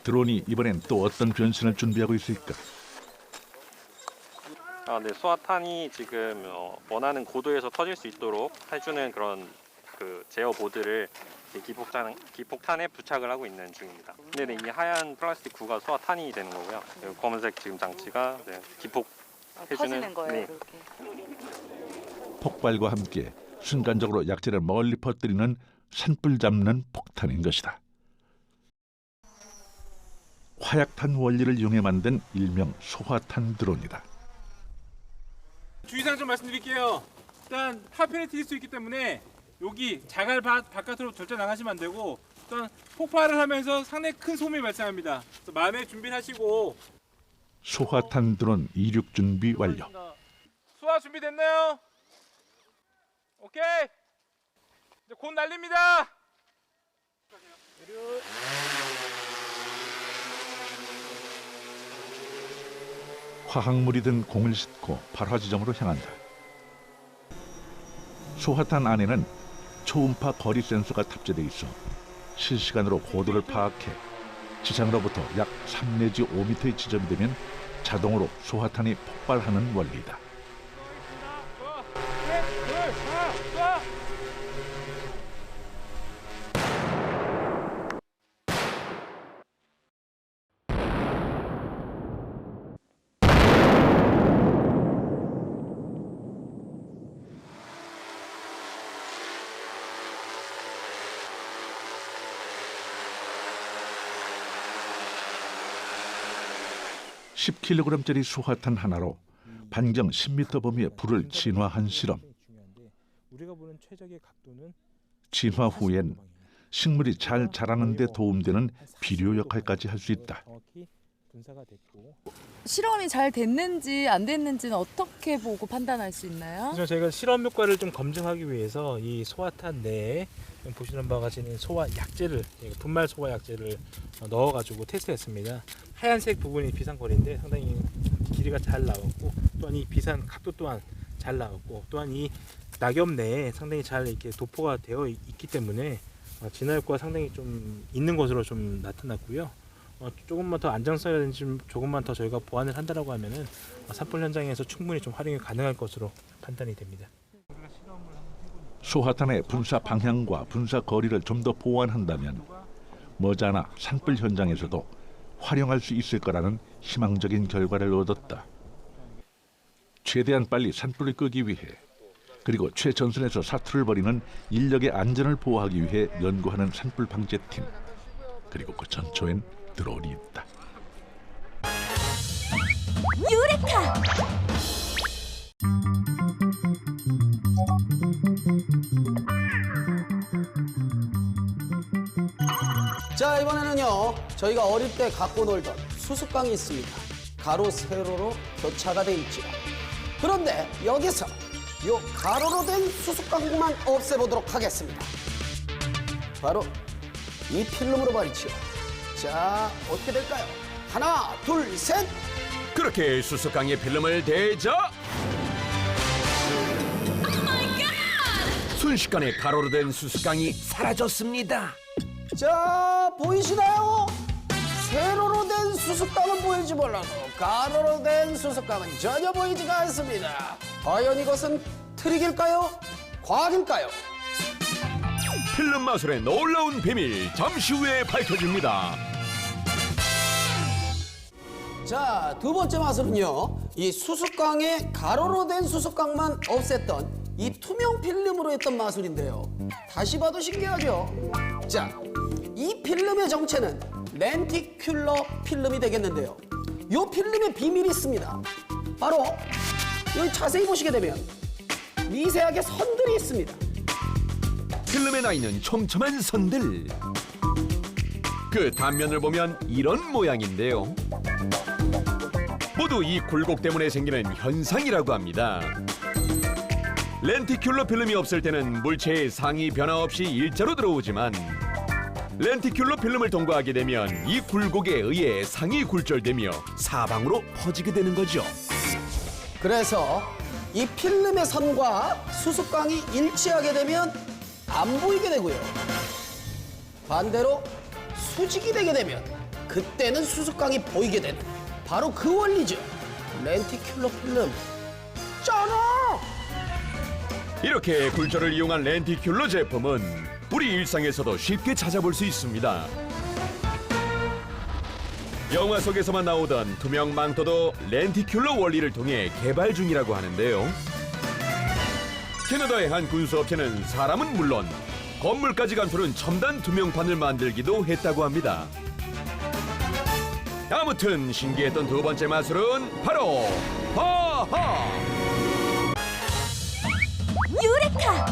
드론이 이번엔 또 어떤 변신을 준비하고 있을까? 네, 소화탄이 지금 원하는 고도에서 터질 수 있도록 해주는 그런 그 제어 보드를 기폭탄에 부착을 하고 있는 중입니다. 네, 이 하얀 플라스틱 구가 소화탄이 되는 거고요. 그리고 검은색 지금 장치가 기폭해주는 터지는 거예요, 네. 그렇게. 폭발과 함께 순간적으로 약재를 멀리 퍼뜨리는 산불 잡는 폭탄인 것이다. 화약탄 원리를 이용해 만든 일명 소화탄 드론이다. 주의사항 좀 말씀드릴게요. 일단 파편이 튀길 수 있기 때문에 여기 자갈 바깥으로 절대 나가시면 안 되고, 일단 폭발을 하면서 상당히 큰 소음이 발생합니다. 그래서 마음의 준비를 하시고. 소화탄 드론 이륙 준비 완료. 소화 준비됐나요? 오케이. 이제 곧 날립니다. 화학물이 든 공을 싣고 발화 지점으로 향한다. 소화탄 안에는 초음파 거리 센서가 탑재돼 있어 실시간으로 고도를 파악해 지상으로부터 약 3 내지 5m의 지점이 되면 자동으로 소화탄이 폭발하는 원리다. 셋, 둘, 하나, 쏴! 십 킬로그램짜리 소화탄 하나로 반경 10m 범위의 불을 진화한 실험. 진화 후엔 식물이 잘 자라는 데 도움되는 비료 역할까지 할 수 있다. 실험이 잘 됐는지 안 됐는지는 어떻게 보고 판단할 수 있나요? 그래서 저희가 실험 효과를 좀 검증하기 위해서 이 소화탄 내에 보시는 바와 같이 소화 약재를, 분말 소화 약재를 넣어가지고 테스트했습니다. 하얀색 부분이 비산거리인데 상당히 길이가 잘 나왔고, 또한 이 비산 각도 또한 잘 나왔고, 또한 이 낙엽 내에 상당히 잘 이렇게 도포가 되어 있기 때문에 진화 효과가 상당히 좀 있는 것으로 좀 나타났고요. 조금만 더 안정성이라든지 좀 조금만 더 저희가 보완을 한다라고 하면은 산불 현장에서 충분히 좀 활용이 가능할 것으로 판단이 됩니다. 소화탄의 분사 방향과 분사 거리를 좀 더 보완한다면 머지않아 산불 현장에서도 활용할 수 있을 거라는 희망적인 결과를 얻었다. 최대한 빨리 산불을 끄기 위해, 그리고 최전선에서 사투를 벌이는 인력의 안전을 보호하기 위해 연구하는 산불 방제팀, 그리고 그 전초엔 드론이 있다. 유레카! 자, 이번에는요, 저희가 어릴 때 갖고 놀던 수수깡이 있습니다. 가로 세로로 교차가 돼 있죠. 그런데 여기서 요 가로로 된 수수깡만 없애보도록 하겠습니다. 바로 이 필름으로 말이죠. 자, 어떻게 될까요? 하나, 둘, 셋! 그렇게 수수깡에 필름을 대자 순식간에 가로로 된 수수깡이 사라졌습니다. 자, 보이시나요? 세로로 된 수수깡은 보이지 몰라도 가로로 된 수수깡은 전혀 보이지가 않습니다. 과연 이것은 트릭일까요? 과학일까요? 필름 마술의 놀라운 비밀 잠시 후에 밝혀집니다. 자, 두 번째 마술은요, 이 수수깡에 가로로 된 수수깡만 없앴던 이 투명 필름으로 했던 마술인데요. 다시 봐도 신기하죠? 자, 이 필름의 정체는 렌티큘러 필름이 되겠는데요. 이 필름의 비밀이 있습니다. 바로 여기 자세히 보시게 되면 미세하게 선들이 있습니다. 필름에 나 있는 촘촘한 선들. 그 단면을 보면 이런 모양인데요. 모두 이 굴곡 때문에 생기는 현상이라고 합니다. 렌티큘러 필름이 없을 때는 물체의 상이 변화 없이 일자로 들어오지만 렌티큘러 필름을 통과하게 되면 이 굴곡에 의해 상이 굴절되며 사방으로 퍼지게 되는 거죠. 그래서 이 필름의 선과 수습광이 일치하게 되면 안 보이게 되고요. 반대로 수직이 되게 되면 그때는 수습광이 보이게 되는 바로 그 원리죠. 렌티큘러 필름. 쩌노! 이렇게 굴절을 이용한 렌티큘러 제품은 우리 일상에서도 쉽게 찾아볼 수 있습니다. 영화 속에서만 나오던 투명 망토도 렌티큘러 원리를 통해 개발 중이라고 하는데요. 캐나다의 한 군수업체는 사람은 물론 건물까지 감싸는 첨단 투명판을 만들기도 했다고 합니다. 아무튼 신기했던 두 번째 마술은 바로 하하! 유레카!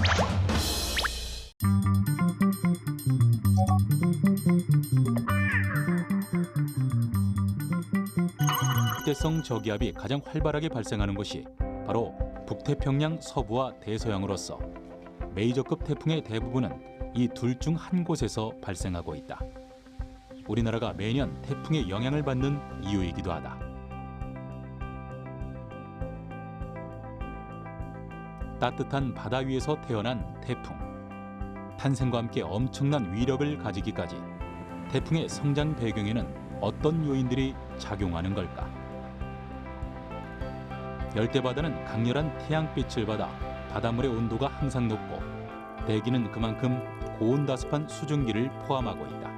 국대성 저기압이 가장 활발하게 발생하는 곳이 바로 북태평양 서부와 대서양으로서 메이저급 태풍의 대부분은 이 둘 중 한 곳에서 발생하고 있다. 우리나라가 매년 태풍의 영향을 받는 이유이기도 하다. 따뜻한 바다 위에서 태어난 태풍. 탄생과 함께 엄청난 위력을 가지기까지 태풍의 성장 배경에는 어떤 요인들이 작용하는 걸까? 열대바다는 강렬한 태양빛을 받아 바닷물의 온도가 항상 높고 대기는 그만큼 고온다습한 수증기를 포함하고 있다.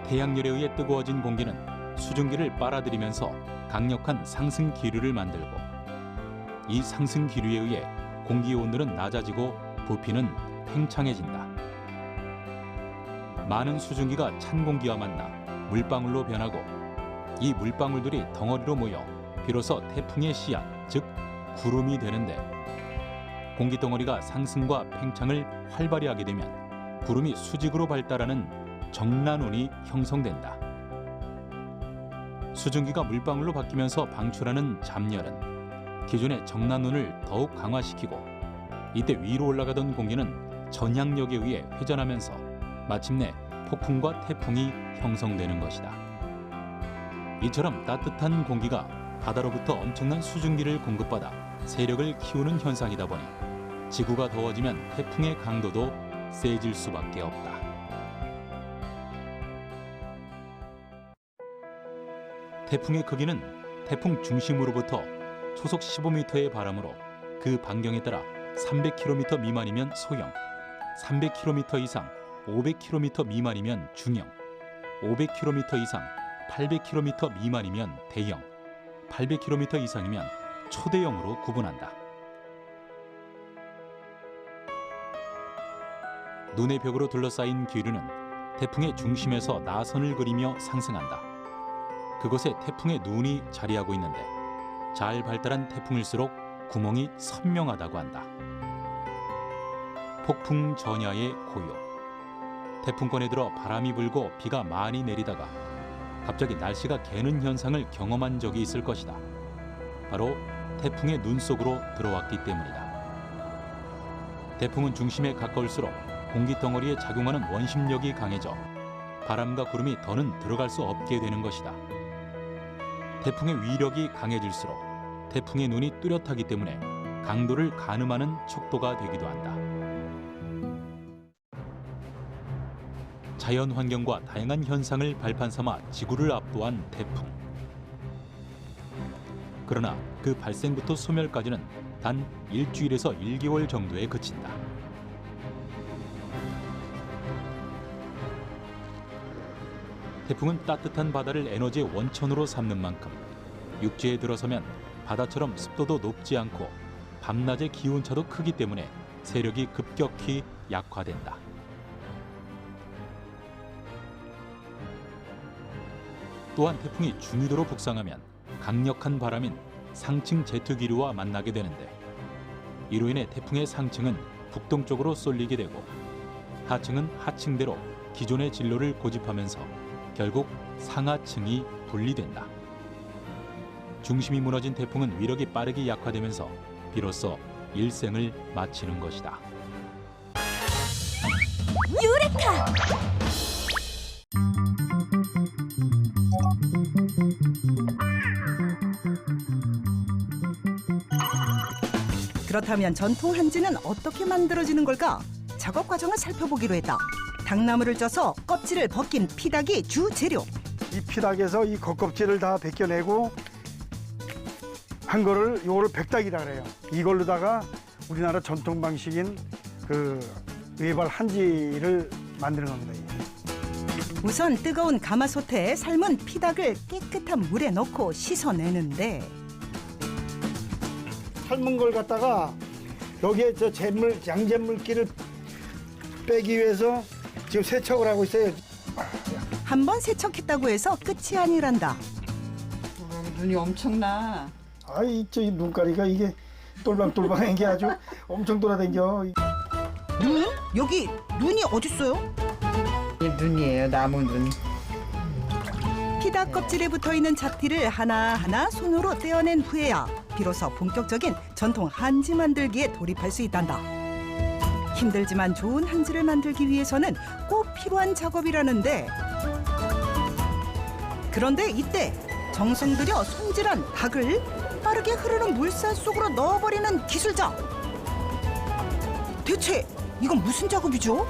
태양열에 의해 뜨거워진 공기는 수증기를 빨아들이면서 강력한 상승 기류를 만들고 이 상승 기류에 의해 공기 온도는 낮아지고 부피는 팽창해진다. 많은 수증기가 찬 공기와 만나 물방울로 변하고 이 물방울들이 덩어리로 모여 비로소 태풍의 씨앗, 즉 구름이 되는데 공기 덩어리가 상승과 팽창을 활발히 하게 되면 구름이 수직으로 발달하는 정난운이 형성된다. 수증기가 물방울로 바뀌면서 방출하는 잡열은 기존의 정난운을 더욱 강화시키고 이때 위로 올라가던 공기는 전향력에 의해 회전하면서 마침내 폭풍과 태풍이 형성되는 것이다. 이처럼 따뜻한 공기가 바다로부터 엄청난 수증기를 공급받아 세력을 키우는 현상이다 보니 지구가 더워지면 태풍의 강도도 세질 수밖에 없다. 태풍의 크기는 태풍 중심으로부터 초속 15m의 바람으로 그 반경에 따라 300km 미만이면 소형, 300km 이상 500km 미만이면 중형, 500km 이상 800km 미만이면 대형, 800km 이상이면 초대형으로 구분한다. 눈의 벽으로 둘러싸인 기류는 태풍의 중심에서 나선을 그리며 상승한다. 그곳에 태풍의 눈이 자리하고 있는데 잘 발달한 태풍일수록 구멍이 선명하다고 한다. 폭풍 전야의 고요. 태풍권에 들어 바람이 불고 비가 많이 내리다가 갑자기 날씨가 개는 현상을 경험한 적이 있을 것이다. 바로 태풍의 눈 속으로 들어왔기 때문이다. 태풍은 중심에 가까울수록 공기덩어리에 작용하는 원심력이 강해져 바람과 구름이 더는 들어갈 수 없게 되는 것이다. 태풍의 위력이 강해질수록 태풍의 눈이 뚜렷하기 때문에 강도를 가늠하는 척도가 되기도 한다. 자연 환경과 다양한 현상을 발판 삼아 지구를 압도한 태풍. 그러나 그 발생부터 소멸까지는 단 일주일에서 1개월 정도에 그친다. 태풍은 따뜻한 바다를 에너지의 원천으로 삼는 만큼 육지에 들어서면 바다처럼 습도도 높지 않고 밤낮의 기온차도 크기 때문에 세력이 급격히 약화된다. 또한 태풍이 중위도로 북상하면 강력한 바람인 상층 제트 기류와 만나게 되는데 이로 인해 태풍의 상층은 북동쪽으로 쏠리게 되고 하층은 하층대로 기존의 진로를 고집하면서 결국 상하층이 분리된다. 중심이 무너진 태풍은 위력이 빠르게 약화되면서 비로소 일생을 마치는 것이다. 유레카! 그렇다면 전통 한지는 어떻게 만들어지는 걸까? 작업 과정을 살펴보기로 했다. 당나무를 쪄서 껍질을 벗긴 피닭이 주 재료. 이 피닭에서 이 겉껍질을 다 벗겨내고 한 거를 요거를 백닭이라 그래요. 이걸로다가 우리나라 전통 방식인 그 외발 한지를 만드는 겁니다. 이게. 우선 뜨거운 가마솥에 삶은 피닭을 깨끗한 물에 넣고 씻어내는데 삶은 걸 갖다가 여기에 저 양잿물기를 빼기 위해서 지금 세척을 하고 있어요. 한 번 세척했다고 해서 끝이 아니란다. 눈이 엄청나. 아이 저 눈가리가 이게 똘방똘방한 게 아주 엄청 돌아다녀. 눈? 여기 눈이 어딨어요? 이 눈이에요, 나무 눈. 피닭 껍질에 붙어있는 잡티를 하나하나 손으로 떼어낸 후에야 비로소 본격적인 전통 한지 만들기에 돌입할 수 있단다. 힘들지만 좋은 한지를 만들기 위해서는 꼭 필요한 작업이라는데 그런데 이때 정성 들여 손질한 닭을 빠르게 흐르는 물살 속으로 넣어버리는 기술자. 대체 이건 무슨 작업이죠?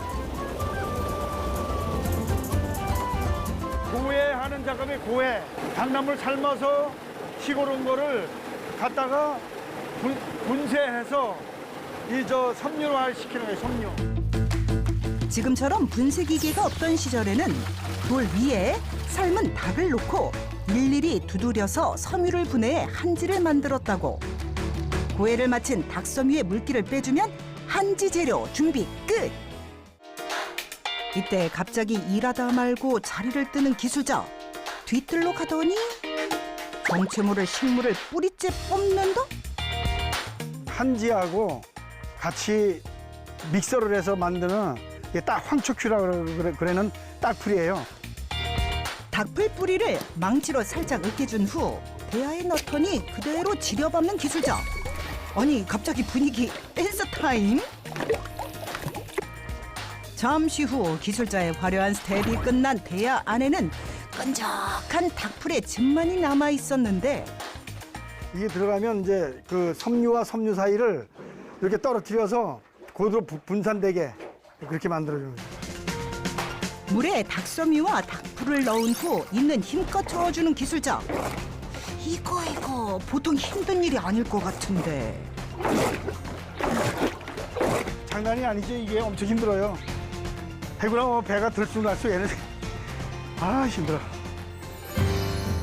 고해하는 작업이 고해. 당나물 삶아서 식어온 거를 갖다가 분쇄해서 이 저 섬유화 시키는 거예요. 섬유. 지금처럼 분쇄 기계가 없던 시절에는 돌 위에 삶은 닭을 놓고 일일이 두드려서 섬유를 분해해 한지를 만들었다고. 고해를 마친 닭섬유의 물기를 빼주면 한지 재료 준비 끝! 이때 갑자기 일하다 말고 자리를 뜨는 기술자. 뒤뜰로 가더니 정체모를 식물을 뿌리째 뽑는다? 한지하고 같이 믹서를 해서 만드는 이게 딱 황초큐라고 그래는 딱풀이에요. 닭풀 뿌리를 망치로 살짝 으깨준 후 대야에 넣더니 그대로 지려밟는 기술자. 아니 갑자기 분위기 댄스 타임? 잠시 후 기술자의 화려한 스텝이 끝난 대야 안에는 끈적한 닭풀의 즙만이 남아 있었는데 이게 들어가면 이제 그 섬유와 섬유 사이를 이렇게 떨어뜨려서 고도로 분산되게 그렇게 만들어주는 거예요. 물에 닭섬유와 닭풀을 넣은 후 있는 힘껏 저어주는 기술자. 이거 보통 힘든 일이 아닐 것 같은데. 장난이 아니죠. 이게 엄청 힘들어요. 해구나 배가 들쑥날쑥 얘는 아 힘들어.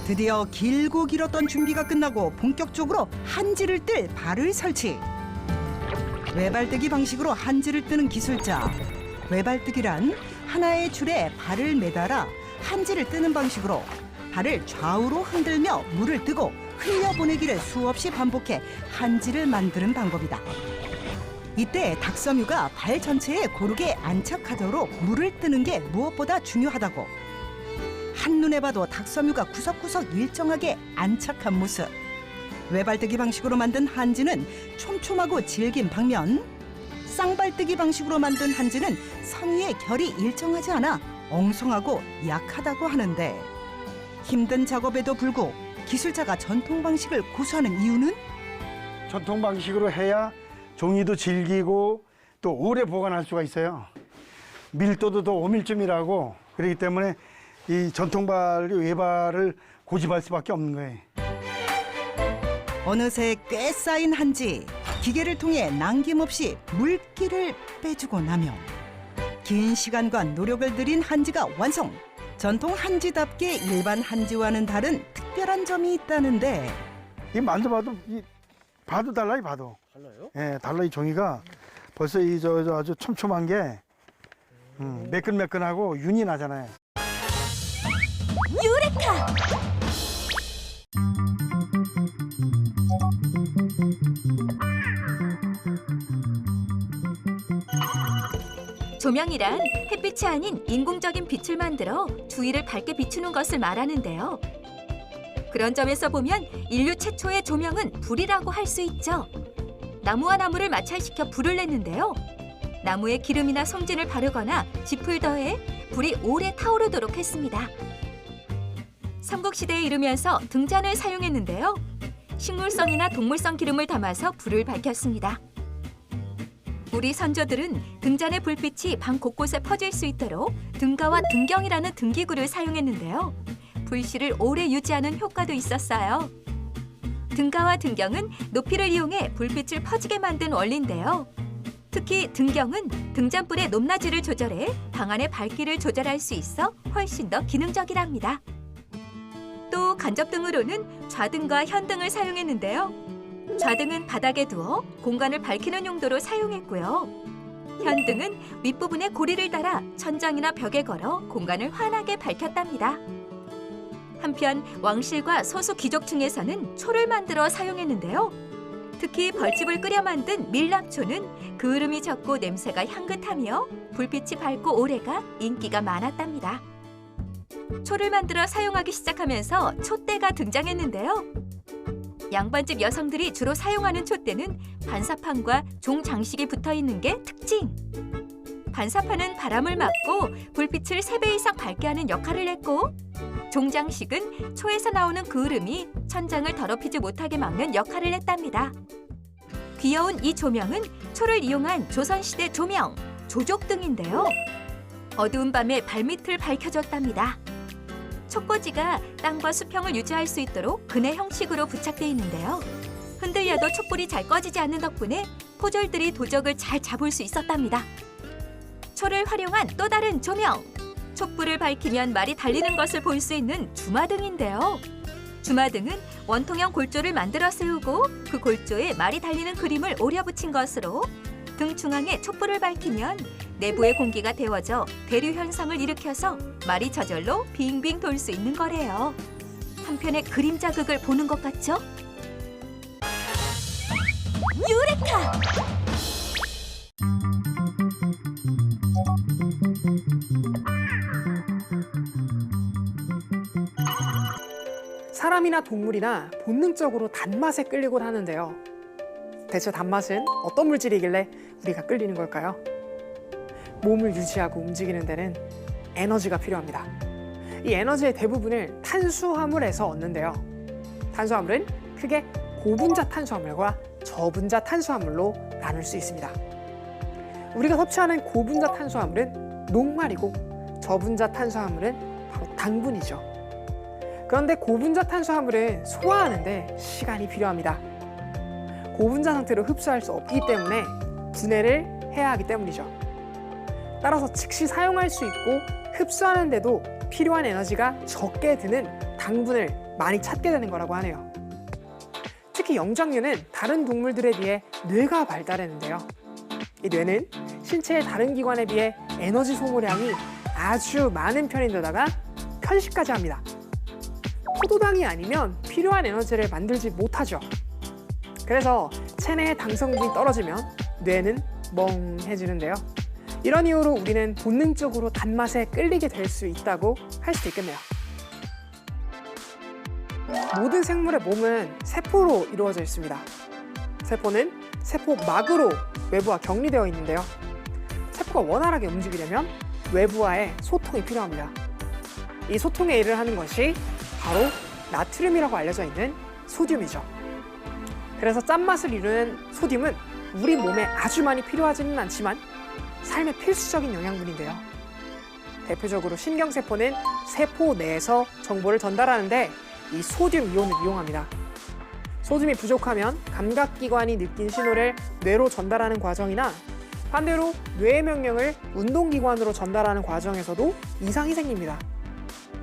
드디어 길고 길었던 준비가 끝나고 본격적으로 한지를 뜰 발을 설치. 외발뜨기 방식으로 한지를 뜨는 기술자. 외발뜨기란 하나의 줄에 발을 매달아 한지를 뜨는 방식으로 발을 좌우로 흔들며 물을 뜨고 흘려보내기를 수없이 반복해 한지를 만드는 방법이다. 이때 닭섬유가 발 전체에 고르게 안착하도록 물을 뜨는 게 무엇보다 중요하다고. 한눈에 봐도 닭섬유가 구석구석 일정하게 안착한 모습. 외발뜨기 방식으로 만든 한지는 촘촘하고 질긴 방면, 쌍발뜨기 방식으로 만든 한지는 섬유의 결이 일정하지 않아 엉성하고 약하다고 하는데 힘든 작업에도 불구 기술자가 전통 방식을 고수하는 이유는? 전통 방식으로 해야 종이도 질기고 또 오래 보관할 수가 있어요. 밀도도 더 5밀쯤이라고 그렇기 때문에 이 전통발이 외발을 고집할 수밖에 없는 거예요. 어느새 꽤 쌓인 한지. 기계를 통해 남김없이 물기를 빼주고 나면 긴 시간과 노력을 들인 한지가 완성. 전통 한지답게 일반 한지와는 다른 특별한 점이 있다는데 이 만져봐도 봐도 달라요. 봐도. 달라요? 예, 달라. 이 종이가 벌써 이 저 아주 촘촘한 게 매끈매끈하고 윤이 나잖아요. 유레카! 조명이란 햇빛이 아닌 인공적인 빛을 만들어 주위를 밝게 비추는 것을 말하는데요. 그런 점에서 보면 인류 최초의 조명은 불이라고 할 수 있죠. 나무와 나무를 마찰시켜 불을 냈는데요. 나무에 기름이나 송진을 바르거나 짚을 더해 불이 오래 타오르도록 했습니다. 삼국시대에 이르면서 등잔을 사용했는데요. 식물성이나 동물성 기름을 담아서 불을 밝혔습니다. 우리 선조들은 등잔의 불빛이 방 곳곳에 퍼질 수 있도록 등가와 등경이라는 등기구를 사용했는데요. 불씨를 오래 유지하는 효과도 있었어요. 등가와 등경은 높이를 이용해 불빛을 퍼지게 만든 원리인데요. 특히 등경은 등잔불의 높낮이를 조절해 방 안의 밝기를 조절할 수 있어 훨씬 더 기능적이랍니다. 또 간접등으로는 좌등과 현등을 사용했는데요. 좌등은 바닥에 두어 공간을 밝히는 용도로 사용했고요. 현등은 윗부분에 고리를 달아 천장이나 벽에 걸어 공간을 환하게 밝혔답니다. 한편 왕실과 소수 귀족층에서는 초를 만들어 사용했는데요. 특히 벌집을 끓여 만든 밀랍초는 그을음이 적고 냄새가 향긋하며 불빛이 밝고 오래가 인기가 많았답니다. 초를 만들어 사용하기 시작하면서 촛대가 등장했는데요. 양반집 여성들이 주로 사용하는 촛대는 반사판과 종 장식이 붙어있는 게 특징. 반사판은 바람을 막고 불빛을 3배 이상 밝게 하는 역할을 했고, 종장식은 초에서 나오는 그을음이 천장을 더럽히지 못하게 막는 역할을 했답니다. 귀여운 이 조명은 초를 이용한 조선시대 조명, 조족등인데요. 어두운 밤에 발밑을 밝혀줬답니다. 촛꽂이가 땅과 수평을 유지할 수 있도록 그네 형식으로 부착되어 있는데요. 흔들려도 촛불이 잘 꺼지지 않는 덕분에 포졸들이 도적을 잘 잡을 수 있었답니다. 초를 활용한 또 다른 조명! 촛불을 밝히면 말이 달리는 것을 볼 수 있는 주마등인데요. 주마등은 원통형 골조를 만들어 세우고 그 골조에 말이 달리는 그림을 오려 붙인 것으로 등 중앙에 촛불을 밝히면 내부의 공기가 데워져 대류 현상을 일으켜서 말이 저절로 빙빙 돌 수 있는 거래요. 한편의 그림 자극을 보는 것 같죠? 유레카! 사람이나 동물이나 본능적으로 단맛에 끌리곤 하는데요. 대체 단맛은 어떤 물질이길래 우리가 끌리는 걸까요? 몸을 유지하고 움직이는 데는 에너지가 필요합니다. 이 에너지의 대부분을 탄수화물에서 얻는데요. 탄수화물은 크게 고분자 탄수화물과 저분자 탄수화물로 나눌 수 있습니다. 우리가 섭취하는 고분자 탄수화물은 녹말이고 저분자 탄수화물은 바로 당분이죠. 그런데 고분자 탄수화물은 소화하는데 시간이 필요합니다. 고분자 상태로 흡수할 수 없기 때문에 분해를 해야 하기 때문이죠. 따라서 즉시 사용할 수 있고 흡수하는데도 필요한 에너지가 적게 드는 당분을 많이 찾게 되는 거라고 하네요. 특히 영장류는 다른 동물들에 비해 뇌가 발달했는데요. 이 뇌는 신체의 다른 기관에 비해 에너지 소모량이 아주 많은 편인데다가 편식까지 합니다. 포도당이 아니면 필요한 에너지를 만들지 못하죠. 그래서 체내의 당성분이 떨어지면 뇌는 멍해지는데요. 이런 이유로 우리는 본능적으로 단맛에 끌리게 될 수 있다고 할 수도 있겠네요. 모든 생물의 몸은 세포로 이루어져 있습니다. 세포는 세포막으로 외부와 격리되어 있는데요. 세포가 원활하게 움직이려면 외부와의 소통이 필요합니다. 이 소통의 일을 하는 것이 바로 나트륨이라고 알려져 있는 소듐이죠. 그래서 짠맛을 이루는 소듐은 우리 몸에 아주 많이 필요하지는 않지만 삶의 필수적인 영양분인데요. 대표적으로 신경세포는 세포 내에서 정보를 전달하는데 이 소듐 이온을 이용합니다. 소듐이 부족하면 감각기관이 느낀 신호를 뇌로 전달하는 과정이나 반대로 뇌의 명령을 운동기관으로 전달하는 과정에서도 이상이 생깁니다.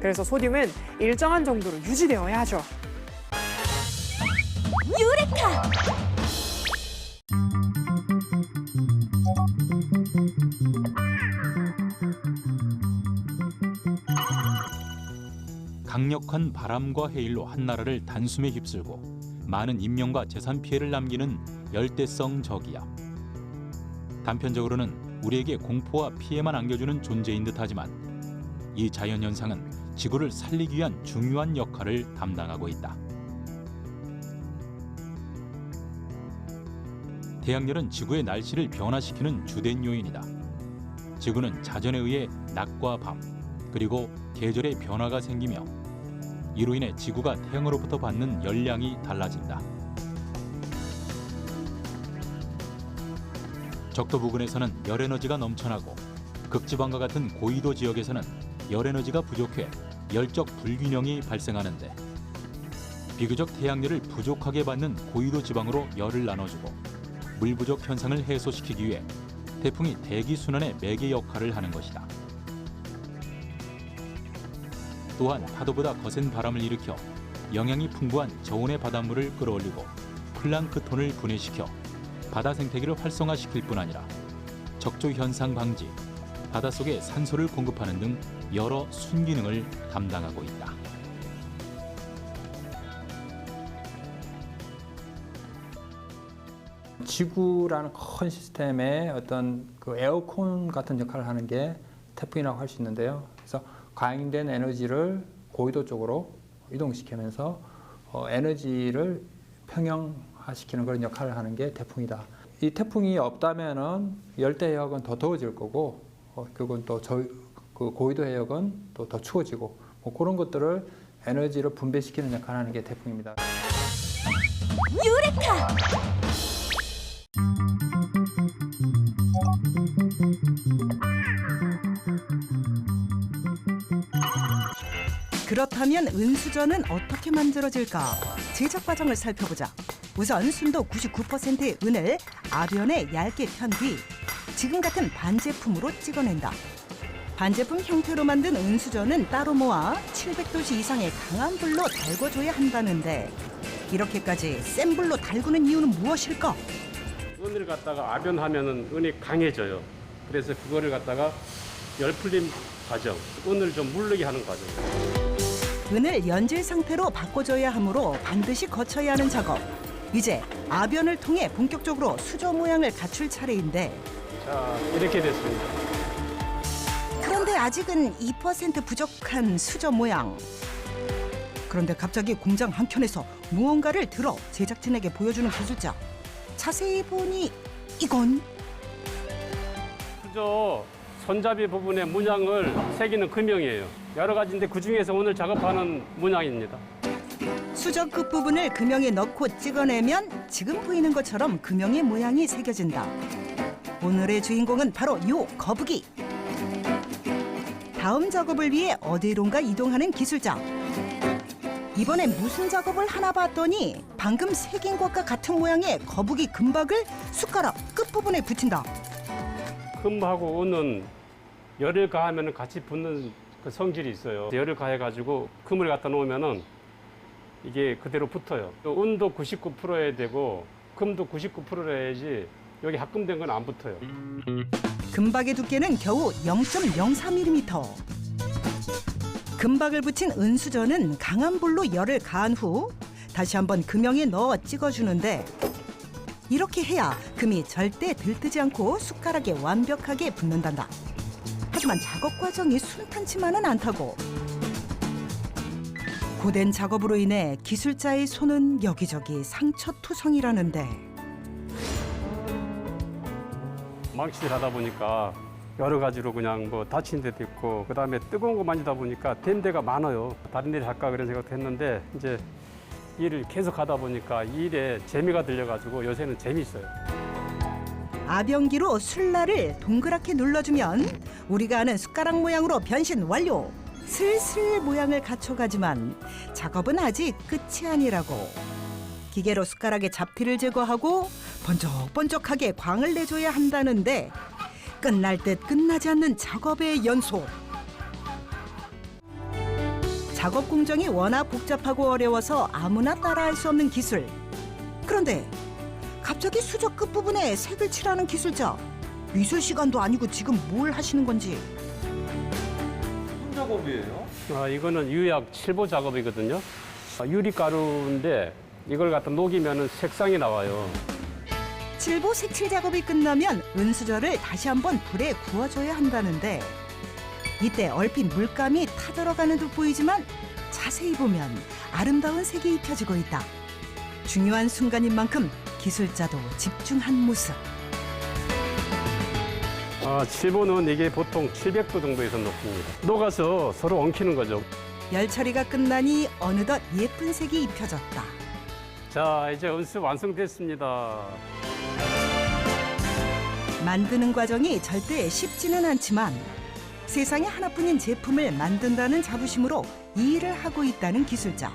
그래서 소듐은 일정한 정도로 유지되어야 하죠. 유레카! 강력한 바람과 해일로 한나라를 단숨에 휩쓸고 많은 인명과 재산 피해를 남기는 열대성 저기압. 단편적으로는 우리에게 공포와 피해만 안겨주는 존재인 듯하지만 이 자연현상은 지구를 살리기 위한 중요한 역할을 담당하고 있다. 태양열은 지구의 날씨를 변화시키는 주된 요인이다. 지구는 자전에 의해 낮과 밤, 그리고 계절의 변화가 생기며 이로 인해 지구가 태양으로부터 받는 열량이 달라진다. 적도 부근에서는 열에너지가 넘쳐나고 극지방과 같은 고위도 지역에서는 열에너지가 부족해 열적 불균형이 발생하는데 비교적 태양열을 부족하게 받는 고위도 지방으로 열을 나눠주고 물 부족 현상을 해소시키기 위해 태풍이 대기 순환의 매개 역할을 하는 것이다. 또한 파도보다 거센 바람을 일으켜 영양이 풍부한 저온의 바닷물을 끌어올리고 플랑크톤을 분해시켜 바다 생태계를 활성화시킬 뿐 아니라 적조 현상 방지, 바닷속에 산소를 공급하는 등 여러 순기능을 담당하고 있다. 지구라는 큰 시스템의 어떤 그 에어컨 같은 역할을 하는 게 태풍이라고 할 수 있는데요. 그래서 과잉된 에너지를 고위도 쪽으로 이동시키면서 에너지를 평형화시키는 그런 역할을 하는 게 태풍이다. 이 태풍이 없다면은 열대 해역은 더 더워질 거고, 그건 또 그 고위도 해역은 또 더 추워지고, 뭐 그런 것들을 에너지를 분배시키는 역할을 하는 게 태풍입니다. 유레카! 그렇다면 은수저는 어떻게 만들어질까? 제작 과정을 살펴보자. 우선 순도 99%의 은을 아변에 얇게 편 뒤 지금 같은 반제품으로 찍어낸다. 반제품 형태로 만든 은수저는 따로 모아 700도씨 이상의 강한 불로 달궈줘야 한다는데 이렇게까지 센 불로 달구는 이유는 무엇일까? 은을 갖다가 아변하면은 은이 강해져요. 그래서 그거를 갖다가 열풀림 과정, 은을 좀 물르게 하는 과정. 은을 연질 상태로 바꿔줘야 하므로 반드시 거쳐야 하는 작업. 이제 아변을 통해 본격적으로 수저 모양을 갖출 차례인데. 자, 이렇게 됐습니다. 그런데 아직은 2% 부족한 수저 모양. 그런데 갑자기 공장 한켠에서 무언가를 들어 제작진에게 보여주는 기술자. 자세히 보니 이건 수저 손잡이 부분의 문양을 새기는 금형이에요. 여러 가지인데 그중에서 오늘 작업하는 문양입니다. 수저 끝부분을 금형에 넣고 찍어내면 지금 보이는 것처럼 금형의 모양이 새겨진다. 오늘의 주인공은 바로 요 거북이. 다음 작업을 위해 어디론가 이동하는 기술자. 이번엔 무슨 작업을 하나 봤더니 방금 새긴 것과 같은 모양의 거북이 금박을 숟가락 끝부분에 붙인다. 금하고 은은 열을 가하면 같이 붙는 그 성질이 있어요. 열을 가해가지고 금을 갖다 놓으면은 이게 그대로 붙어요. 은도 99%여야 되고 금도 99%라 해야지 여기 합금된 건 안 붙어요. 금박의 두께는 겨우 0.04mm. 금박을 붙인 은수저는 강한 불로 열을 가한 후 다시 한번 금형에 넣어 찍어주는데 이렇게 해야 금이 절대 들뜨지 않고 숟가락에 완벽하게 붙는단다. 하지만 작업 과정이 순탄치만은 않다고. 고된 작업으로 인해 기술자의 손은 여기저기 상처투성이라는데. 망치질 하다 보니까 여러 가지로 그냥 뭐 다친 데도 있고 그다음에 뜨거운 거 만지다 보니까 된 데가 많아요. 다른 일 할까 그런 생각도 했는데 이제 일을 계속 하다 보니까 이 일에 재미가 들려가지고 요새는 재미있어요. 아변기로 술라를 동그랗게 눌러주면 우리가 아는 숟가락 모양으로 변신 완료. 슬슬 모양을 갖춰가지만 작업은 아직 끝이 아니라고. 기계로 숟가락의 잡티를 제거하고 번쩍번쩍하게 광을 내줘야 한다는데 끝날 듯 끝나지 않는 작업의 연속. 작업 공정이 워낙 복잡하고 어려워서 아무나 따라할 수 없는 기술. 그런데 갑자기 수저 끝부분에 색을 칠하는 기술자. 미술 시간도 아니고 지금 뭘 하시는 건지. 무슨 작업이에요? 이거는 유약 칠보 작업이거든요. 유리가루인데 이걸 갖다 녹이면 색상이 나와요. 칠보 색칠 작업이 끝나면 은수저를 다시 한번 불에 구워줘야 한다는데 이때 얼핏 물감이 타들어가는 듯 보이지만 자세히 보면 아름다운 색이 입혀지고 있다. 중요한 순간인 만큼 기술자도 집중한 모습. 칠보는 이게 보통 700도 정도에서 녹습니다. 녹아서 서로 엉키는 거죠. 열 처리가 끝나니 어느덧 예쁜 색이 입혀졌다. 자, 이제 은수 완성됐습니다. 만드는 과정이 절대 쉽지는 않지만 세상에 하나뿐인 제품을 만든다는 자부심으로 이 일을 하고 있다는 기술자.